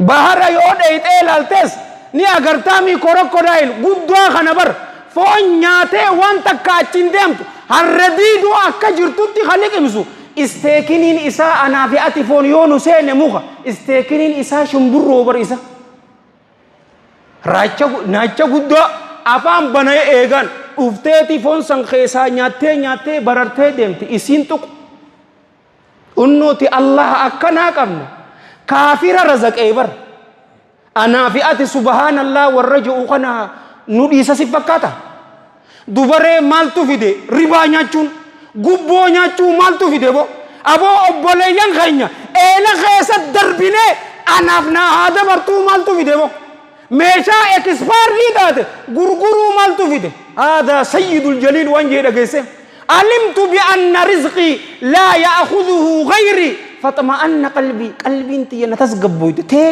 bahara yoo dheeyxee ilaaltes ni agartaa mi krokodayil guddaa kana bar foon nyaatee waan takka achiin deemtu harra diiduu akka jirtutti khaliqimsu isteekiniin isaa anaa fi ati foon yoo nu seene muka isteekiniin isaa shumburroo bar isa naacha guddaa afaan banee eegan dhufteeti foon san keessaa nyaattee barartee deemti isiin tuqu unnuti Allah akkanaa qabna kaafira razaqee bar anaa fi ati subhaanallah warra ji'u kana nu dhiisa si fakkaata dubaree maaltu fide ribaa nyaachuun gubboo nyaachuu maaltu fide bo aboo obboleeyyan keenya eela keessa darbinee anaaf naa haa dabartuu maaltu fide bo meeshaa ekispaarlii taate gurguruu maaltu fide haadaa sayyidul jaliil waan jee dhageesse alimtu bi anna rizqii laa ya'khudhuhu ghayri faxma'anna qalbii qalbiin tiyya na tasgabboyte tee